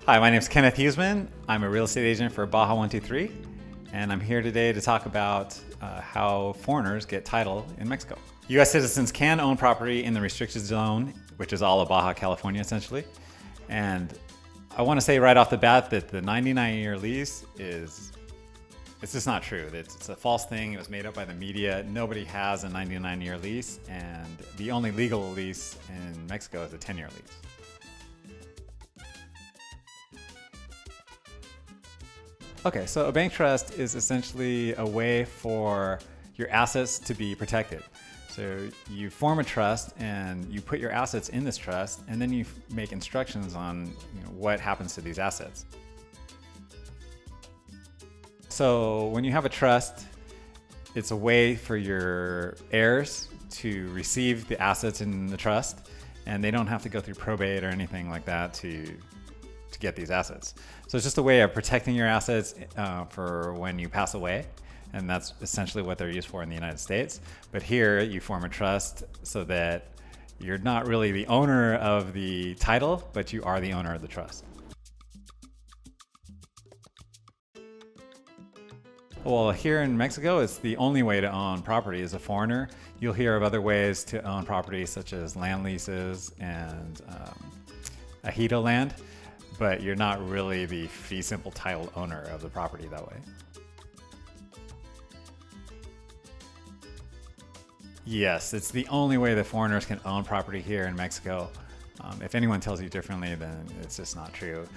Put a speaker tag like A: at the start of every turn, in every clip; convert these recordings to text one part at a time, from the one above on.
A: Hi, my name is Kenneth Huseman. I'm a real estate agent for Baja 123, and I'm here today to talk about how foreigners get title in Mexico. U.S. citizens can own property in the restricted zone, which is all of Baja California essentially. And I want to say right off the bat that the 99-year lease it's just not true. It's a false thing. It was made up by the media. Nobody has a 99-year lease, and the only legal lease in Mexico is a 10-year lease. Okay, so a bank trust is essentially a way for your assets to be protected. So you form a trust and you put your assets in this trust, and then you make instructions on what happens to these assets. So when you have a trust, it's a way for your heirs to receive the assets in the trust, and they don't have to go through probate or anything like that to get these assets. So it's just a way of protecting your assets for when you pass away, and that's essentially what they're used for in the United States. But here you form a trust so that you're not really the owner of the title, but you are the owner of the trust. Well, here in Mexico, it's the only way to own property as a foreigner. You'll hear of other ways to own property, such as land leases and ejido land, but you're not really the fee simple title owner of the property that way. Yes, it's the only way that foreigners can own property here in Mexico. If anyone tells you differently, then it's just not true.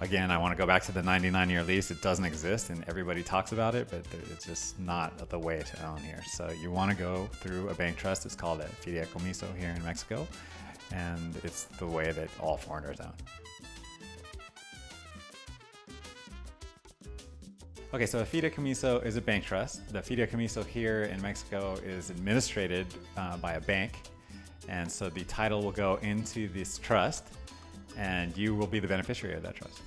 A: Again, I want to go back to the 99-year lease. It doesn't exist, and everybody talks about it, but it's just not the way to own here. So you want to go through a bank trust. It's called a Fideicomiso here in Mexico, and it's the way that all foreigners own. Okay, so a Fideicomiso is a bank trust. The Fideicomiso here in Mexico is administrated by a bank, and so the title will go into this trust, and you will be the beneficiary of that trust.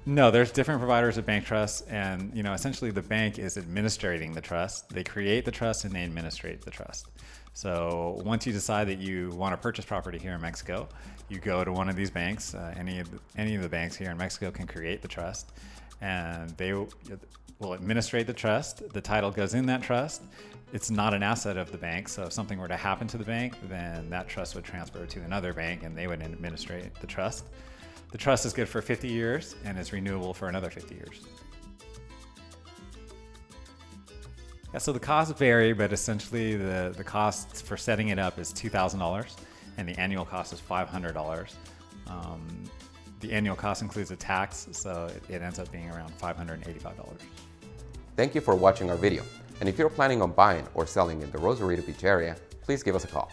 A: No, there's different providers of bank trusts, and essentially the bank is administrating the trust. They create the trust and they administrate the trust. So once you decide that you want to purchase property here in Mexico, you go to one of these banks. Any of the banks here in Mexico can create the trust, and they will administrate the trust. The title goes in that trust. It's not an asset of the bank, so if something were to happen to the bank, then that trust would transfer to another bank and they would administrate the trust. The trust is good for 50 years and is renewable for another 50 years. Yeah, so the costs vary, but essentially the cost for setting it up is $2,000 and the annual cost is $500. The annual cost includes a tax, so it ends up being around $585.
B: Thank you for watching our video. And if you're planning on buying or selling in the Rosarito Beach area, please give us a call.